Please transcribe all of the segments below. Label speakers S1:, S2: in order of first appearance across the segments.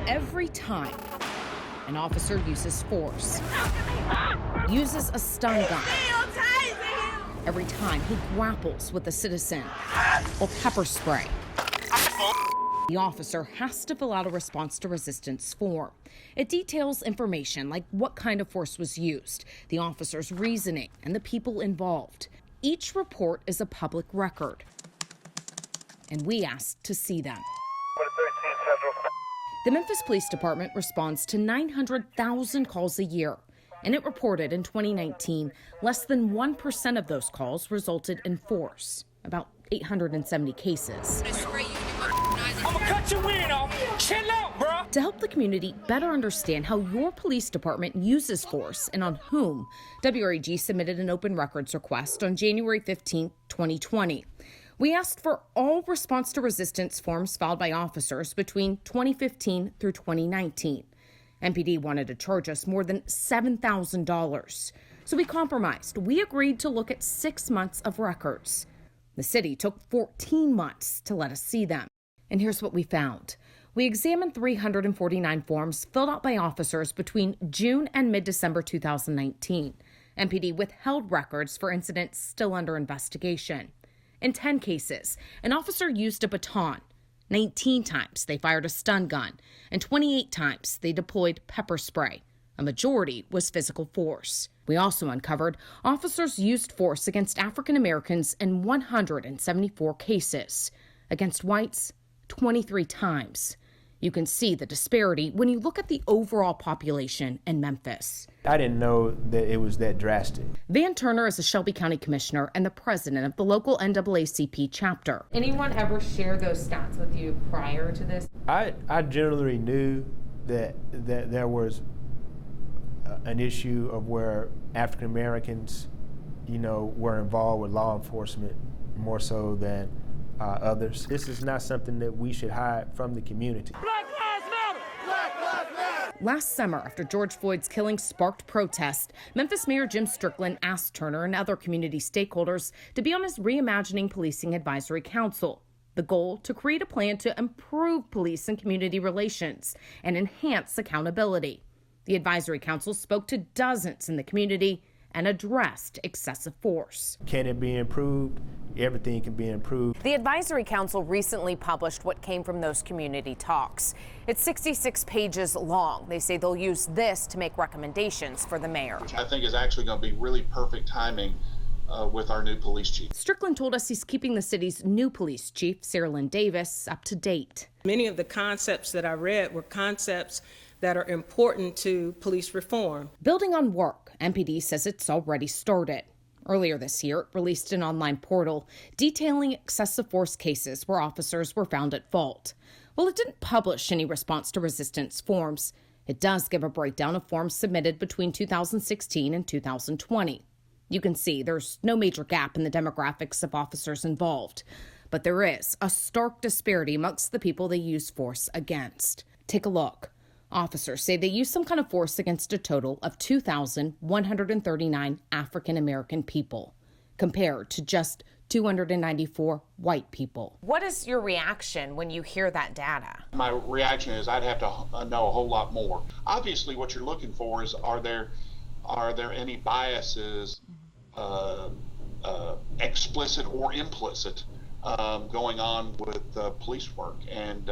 S1: Every time an officer uses force, uses a stun gun, every time he grapples with a citizen or pepper spray, the officer has to fill out a response to resistance form. It details information like what kind of force was used, the officer's reasoning, and the people involved. Each report is a public record, and we asked to see them. The Memphis Police Department responds to 900,000 calls a year, and it reported in 2019 less than 1% of those calls resulted in force, about 870 cases.
S2: I'm gonna cut your wind off. Chill out, bro.
S1: To help the community better understand how your police department uses force and on whom, WREG submitted an open records request on January 15, 2020. We asked for all response to resistance forms filed by officers between 2015 through 2019. MPD wanted to charge us more than $7,000. So we compromised. We agreed to look at 6 months of records. The city took 14 months to let us see them. And here's what we found. We examined 349 forms filled out by officers between June and mid-December 2019. MPD withheld records for incidents still under investigation. In 10 cases, an officer used a baton. 19 times they fired a stun gun, and 28 times they deployed pepper spray. A majority was physical force. We also uncovered officers used force against African Americans in 174 cases. Against whites, 23 times. You can see the disparity when you look at the overall population in Memphis.
S3: I didn't know that it was that drastic.
S1: Van Turner is a Shelby County commissioner and the president of the local NAACP chapter. Anyone ever share those stats with you prior to this?
S3: I generally knew that there was an issue of where African Americans, were involved with law enforcement more so than others. This is not something that we should hide from the community.
S2: Black Lives Matter! Black Lives Matter!
S1: Last summer, after George Floyd's killing sparked protest, Memphis Mayor Jim Strickland asked Turner and other community stakeholders to be on his Reimagining Policing Advisory Council. The goal, to create a plan to improve police and community relations and enhance accountability. The Advisory Council spoke to dozens in the community and addressed excessive force.
S3: Can it be improved? Everything can be improved.
S4: The Advisory Council recently published what came from those community talks. It's 66 pages long. They say they'll use this to make recommendations for the mayor.
S5: Which I think is actually going to be really perfect timing with our new police chief.
S1: Strickland told us he's keeping the city's new police chief, Sarah Lynn Davis, up to date.
S6: Many of the concepts that I read were concepts that are important to police reform.
S1: Building on work, MPD says it's already started. Earlier this year, it released an online portal detailing excessive force cases where officers were found at fault. While it didn't publish any response to resistance forms, it does give a breakdown of forms submitted between 2016 and 2020. You can see there's no major gap in the demographics of officers involved, but there is a stark disparity amongst the people they use force against. Take a look. Officers say they used some kind of force against a total of 2,139 African American people, compared to just 294 white people.
S4: What is your reaction when you hear that data?
S5: My reaction is I'd have to know a whole lot more. Obviously, what you're looking for is are there any biases, explicit or implicit, going on with police work, and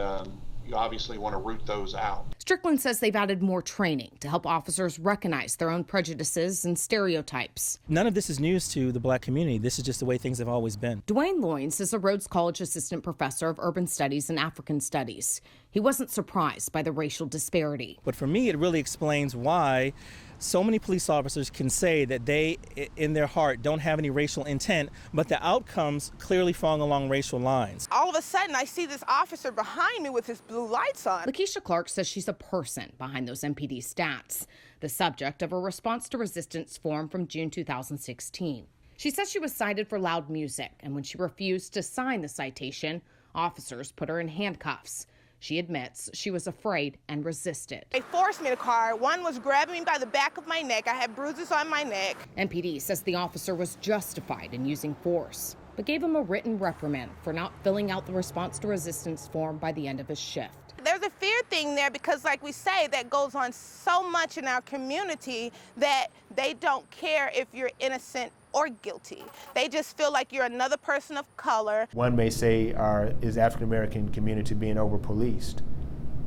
S5: you obviously want to root those out.
S1: Strickland says they've added more training to help officers recognize their own prejudices and stereotypes.
S7: None of this is news to the black community. This is just the way things have always been.
S1: Dwayne Loynes is a Rhodes College assistant professor of urban studies and African studies. He wasn't surprised by the racial disparity.
S7: But for me, it really explains why so many police officers can say that they, in their heart, don't have any racial intent, but the outcomes clearly fall along racial lines.
S8: All of a sudden, I see this officer behind me with his blue lights on.
S1: Lakeisha Clark says she's a person behind those MPD stats, the subject of a response to resistance form from June 2016. She says she was cited for loud music, and when she refused to sign the citation, officers put her in handcuffs. She admits she was afraid and resisted.
S8: They forced me to car. One was grabbing me by the back of my neck. I had bruises on my neck.
S1: MPD says the officer was justified in using force, but gave him a written reprimand for not filling out the response to resistance form by the end of his shift.
S8: There's a fear thing being there because, like we say, that goes on so much in our community that they don't care if you're innocent or guilty. They just feel like you're another person of color.
S3: One may say, is African-American community being over-policed?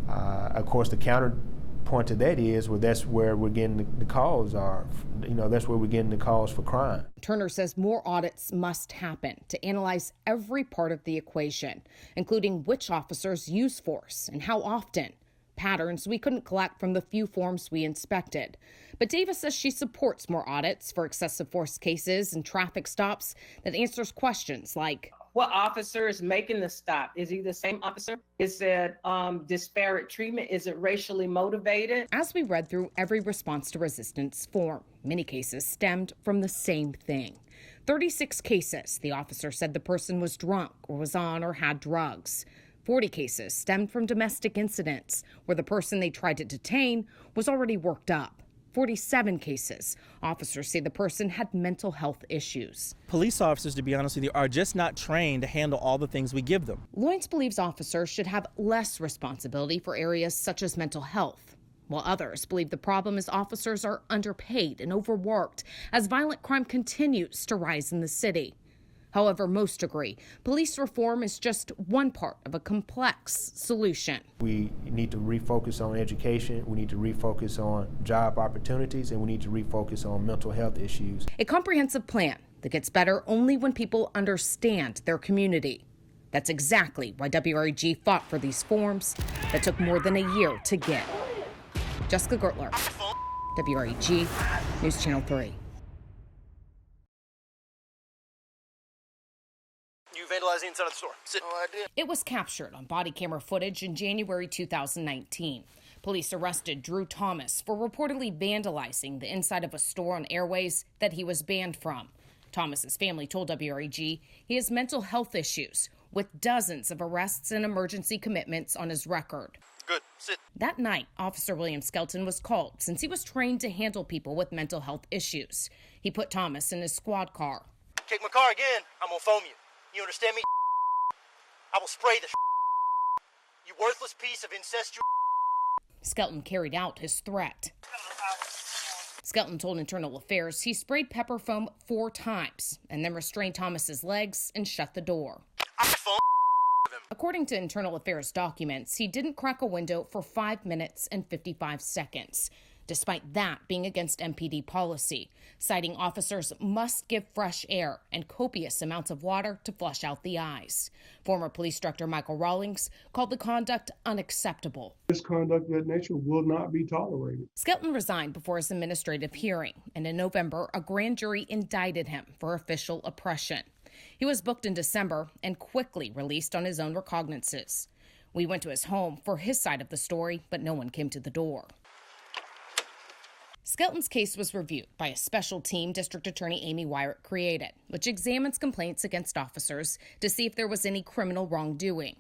S3: Of course, the counterpoint to that is, well, that's where we're getting the calls are. That's where we're getting the calls for crime.
S1: Turner says more audits must happen to analyze every part of the equation, including which officers use force and how often, patterns we couldn't collect from the few forms we inspected. But Davis says she supports more audits for excessive force cases and traffic stops that answers questions like,
S9: what officer is making the stop? Is he the same officer? Is it disparate treatment? Is it racially motivated?
S1: As we read through every response to resistance form, many cases stemmed from the same thing. 36 cases, the officer said the person was drunk or was on or had drugs. 40 cases stemmed from domestic incidents where the person they tried to detain was already worked up. 47 cases, officers say the person had mental health issues.
S7: Police officers, to be honest with you, are just not trained to handle all the things we give them.
S1: Loynes believes officers should have less responsibility for areas such as mental health, while others believe the problem is officers are underpaid and overworked as violent crime continues to rise in the city. However, most agree police reform is just one part of a complex solution.
S3: We need to refocus on education, we need to refocus on job opportunities, and we need to refocus on mental health issues.
S1: A comprehensive plan that gets better only when people understand their community. That's exactly why WREG fought for these forms that took more than a year to get. Jessica Gertler, WREG, News Channel 3.
S10: Vandalizing inside of the store. Sit. Oh, I did.
S1: It was captured on body camera footage in January 2019. Police arrested Drew Thomas for reportedly vandalizing the inside of a store on Airways that he was banned from. Thomas's family told WREG he has mental health issues with dozens of arrests and emergency commitments on his record.
S10: Good. Sit.
S1: That night, Officer William Skelton was called since he was trained to handle people with mental health issues. He put Thomas in his squad car.
S10: Kick my car again, I'm gonna foam you. You understand me? I will spray the you worthless piece of incestuous.
S1: Skelton carried out his threat. Skelton told Internal Affairs he sprayed pepper foam 4 times and then restrained Thomas's legs and shut the door. According to Internal Affairs documents, he didn't crack a window for 5 minutes and 55 seconds. Despite that being against MPD policy, citing officers must give fresh air and copious amounts of water to flush out the eyes. Former Police Director Michael Rawlings called the conduct unacceptable.
S11: This conduct of that nature will not be tolerated.
S1: Skelton resigned before his administrative hearing, and in November, a grand jury indicted him for official oppression. He was booked in December and quickly released on his own recognizances. We went to his home for his side of the story, but no one came to the door. Skelton's case was reviewed by a special team District Attorney Amy Wyrick created, which examines complaints against officers to see if there was any criminal wrongdoing.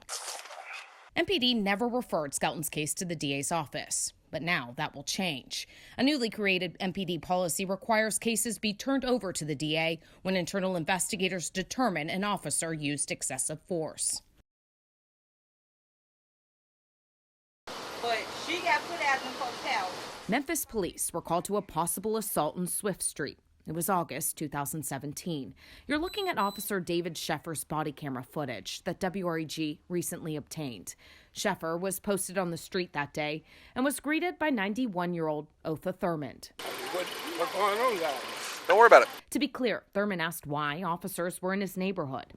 S1: MPD never referred Skelton's case to the DA's office, but now that will change. A newly created MPD policy requires cases be turned over to the DA when internal investigators determine an officer used excessive force.
S12: But she got put out in the hotel.
S1: Memphis police were called to a possible assault on Swift Street. It was August 2017. You're looking at Officer David Sheffer's body camera footage that WREG recently obtained. Sheffer was posted on the street that day and was greeted by 91-year-old Otha Thurmond.
S2: What's going on, guys?
S10: Don't worry about it.
S1: To be clear, Thurmond asked why officers were in his neighborhood.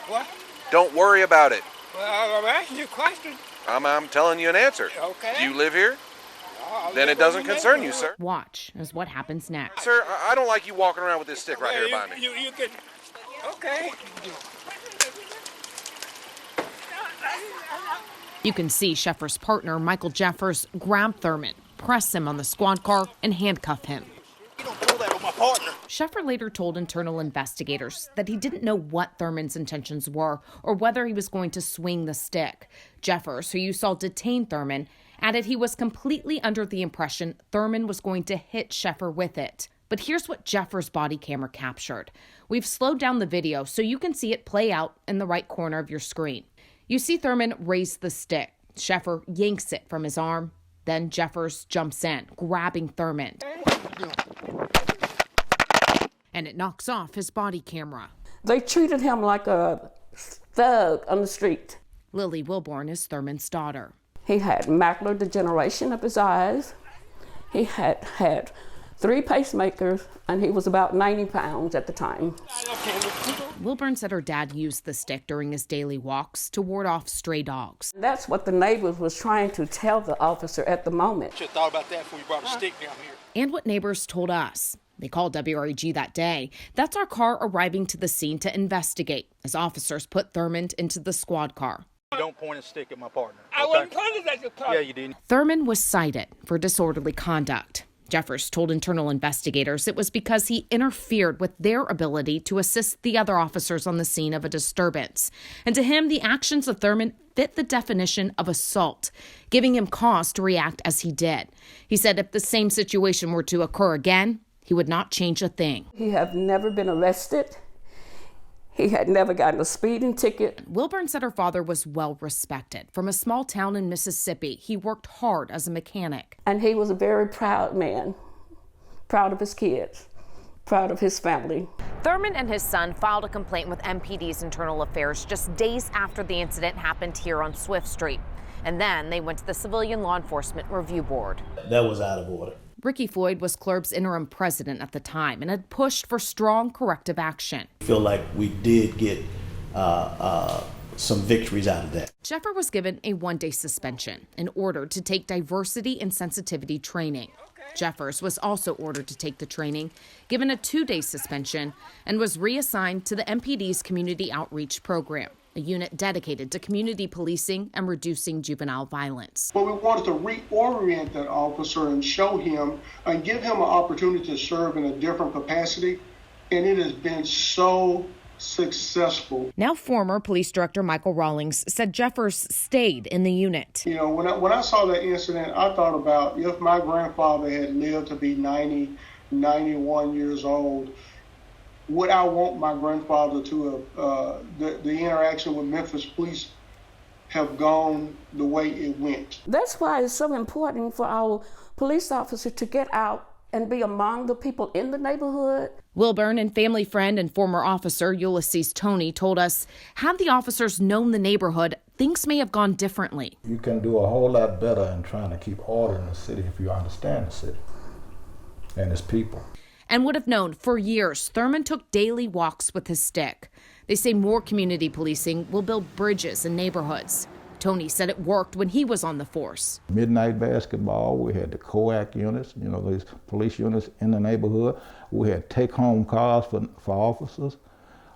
S2: What?
S10: Don't worry about it.
S2: Well, I'm asking you a question.
S10: I'm telling you an answer.
S2: Okay.
S10: Do you live here? Then it doesn't concern you, sir.
S1: Watch as what happens next.
S10: Sir, I don't like you walking around with this stick right here by me.
S2: You can... Okay.
S1: You can see Sheffer's partner, Michael Jeffers, grab Thurmond, press him on the squad car, and handcuff him.
S10: You don't pull that on my partner.
S1: Sheffer later told internal investigators that he didn't know what Thurmond's intentions were or whether he was going to swing the stick. Jeffers, who you saw detain Thurmond, added he was completely under the impression Thurmond was going to hit Sheffer with it. But here's what Jeffers' body camera captured. We've slowed down the video so you can see it play out in the right corner of your screen. You see Thurmond raise the stick, Sheffer yanks it from his arm. Then Jeffers jumps in, grabbing Thurmond. And it knocks off his body camera.
S13: They treated him like a thug on the street.
S1: Lily Wilborn is Thurmond's daughter.
S13: He had macular degeneration of his eyes. He had 3 pacemakers, and he was about 90 pounds at the time.
S1: Wilburn said her dad used the stick during his daily walks to ward off stray dogs.
S13: That's what the neighbors was trying to tell the officer at the moment.
S10: Should have thought about that before you brought a stick down here.
S1: And what neighbors told us. They called WREG that day. That's our car arriving to the scene to investigate as officers put Thurmond into the squad car.
S10: You don't point a stick at my partner.
S2: I wasn't pointing at your car.
S10: Yeah, you didn't.
S1: Thurmond was cited for disorderly conduct. Jeffers told internal investigators it was because he interfered with their ability to assist the other officers on the scene of a disturbance. And to him, the actions of Thurmond fit the definition of assault, giving him cause to react as he did. He said if the same situation were to occur again, he would not change a thing.
S13: He had never been arrested. He had never gotten a speeding ticket.
S1: Wilburn said her father was well respected. From a small town in Mississippi, he worked hard as a mechanic.
S13: And he was a very proud man, proud of his kids, proud of his family.
S4: Thurmond and his son filed a complaint with MPD's Internal Affairs just days after the incident happened here on Swift Street. And then they went to the Civilian Law Enforcement Review Board.
S14: That was out of order.
S1: Ricky Floyd was CLRB's interim president at the time and had pushed for strong corrective action.
S14: I feel like we did get some victories out of that.
S1: Sheffer was given a 1-day suspension in order to take diversity and sensitivity training. Jeffers was also ordered to take the training, given a 2-day suspension, and was reassigned to the MPD's Community Outreach Program, a unit dedicated to community policing and reducing juvenile violence.
S11: But we wanted to reorient that officer and show him and give him an opportunity to serve in a different capacity, and it has been so successful.
S1: Now former police director Michael Rawlings said Jeffers stayed in the unit.
S11: You know, when I saw that incident, I thought about if my grandfather had lived to be 90, 91 years old, would I want my grandfather to the interaction with Memphis police have gone the way it went?
S13: That's why it's so important for our police officers to get out and be among the people in the neighborhood.
S1: Wilburn and family friend and former officer Ulysses Tony told us, had the officers known the neighborhood, things may have gone differently.
S15: You can do a whole lot better in trying to keep order in the city if you understand the city and its people.
S1: And would have known for years, Thurmond took daily walks with his stick. They say more community policing will build bridges in neighborhoods. Tony said it worked when he was on the force.
S15: Midnight basketball, we had the COAC units, you know, these police units in the neighborhood. We had take-home cars for officers.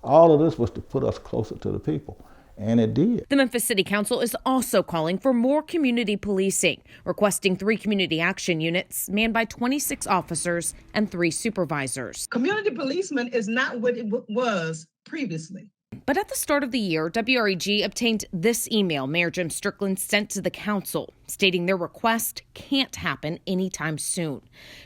S15: All of this was to put us closer to the people, and it did.
S1: The Memphis City Council is also calling for more community policing, requesting 3 community action units manned by 26 officers and 3 supervisors.
S16: Community policement is not what it was previously.
S1: But at the start of the year, WREG obtained this email Mayor Jim Strickland sent to the council, stating their request can't happen anytime soon.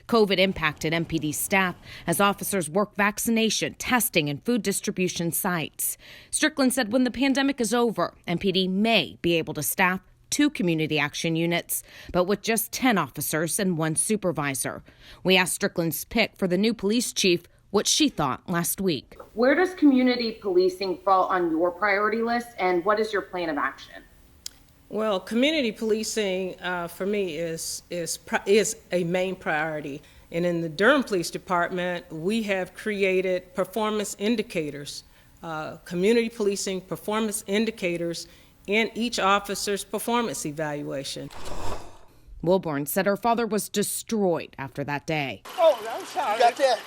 S1: COVID impacted MPD staff as officers work vaccination, testing, and food distribution sites. Strickland said when the pandemic is over, MPD may be able to staff 2 community action units, but with just 10 officers and 1 supervisor. We asked Strickland's pick for the new police chief what she thought last week.
S17: Where does community policing fall on your priority list, and what is your plan of action?
S6: Well, community policing for me is a main priority. And in the Durham Police Department, we have created performance indicators, community policing performance indicators in each officer's performance evaluation.
S1: Wilborn said her father was destroyed after that day.
S2: Oh, I'm sorry.
S10: You got that?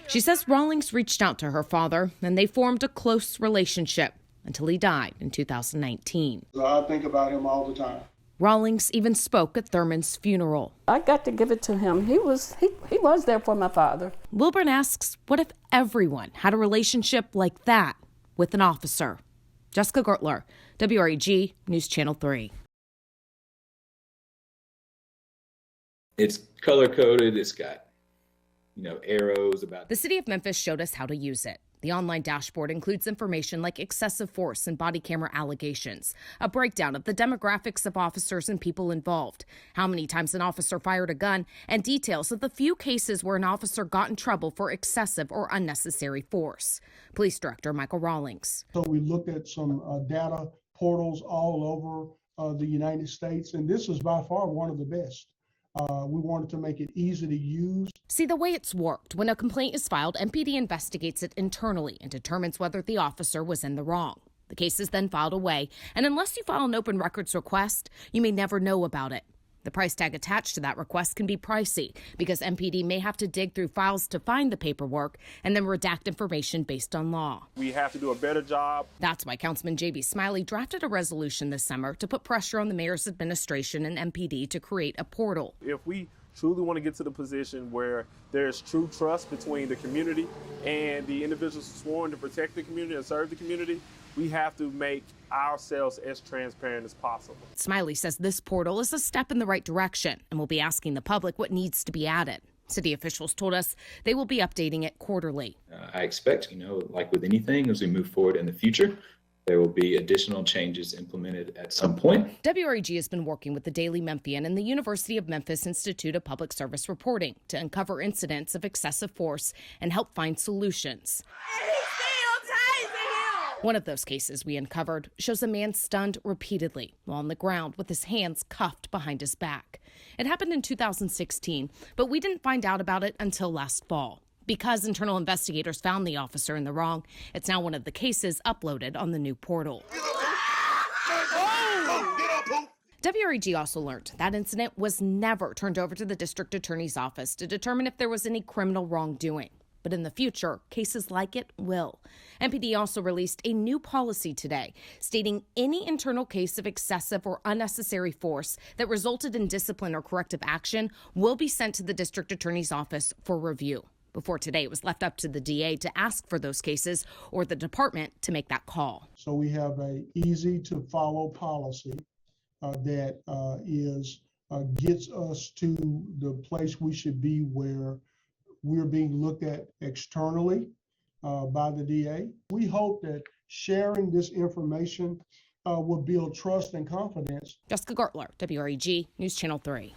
S1: She says Rawlings reached out to her father, and they formed a close relationship until he died in 2019.
S11: I think about him all the time.
S1: Rawlings even spoke at Thurmond's funeral.
S13: I got to give it to him. He was there for my father.
S1: Wilburn asks, what if everyone had a relationship like that with an officer? Jessica Gertler, WREG News Channel 3.
S18: It's color-coded. It's got arrows about.
S1: The city of Memphis showed us how to use it. The online dashboard includes information like excessive force and body camera allegations, a breakdown of the demographics of officers and people involved, how many times an officer fired a gun, and details of the few cases where an officer got in trouble for excessive or unnecessary force. Police Director Michael Rawlings.
S11: So we looked at some data portals all over the United States, and this is by far one of the best. We wanted to make it easy to use.
S1: See, the way it's worked, when a complaint is filed, MPD investigates it internally and determines whether the officer was in the wrong. The case is then filed away, and unless you file an open records request, you may never know about it. The price tag attached to that request can be pricey because MPD may have to dig through files to find the paperwork and then redact information based on law.
S19: We have to do a better job.
S1: That's why Councilman J.B. Smiley drafted a resolution this summer to put pressure on the mayor's administration and MPD to create a portal.
S19: If we truly want to get to the position where there's true trust between the community and the individuals sworn to protect the community and serve the community, we have to make ourselves as transparent as possible.
S1: Smiley says this portal is a step in the right direction and will be asking the public what needs to be added. City officials told us they will be updating it quarterly.
S18: I expect, like with anything, as we move forward in the future, there will be additional changes implemented at some point.
S1: WREG has been working with the Daily Memphian and the University of Memphis Institute of Public Service Reporting to uncover incidents of excessive force and help find solutions. One of those cases we uncovered shows a man stunned repeatedly while on the ground with his hands cuffed behind his back. It happened in 2016, but we didn't find out about it until last fall. Because internal investigators found the officer in the wrong, it's now one of the cases uploaded on the new portal. WREG also learned that incident was never turned over to the district attorney's office to determine if there was any criminal wrongdoing. But in the future, cases like it will. MPD also released a new policy today stating any internal case of excessive or unnecessary force that resulted in discipline or corrective action will be sent to the district attorney's office for review. Before today, it was left up to the DA to ask for those cases or the department to make that call.
S11: So we have a easy to follow policy that gets us to the place we should be where we're being looked at externally by the DA. We hope that sharing this information will build trust and confidence.
S1: Jessica Gartler, WREG, News Channel 3.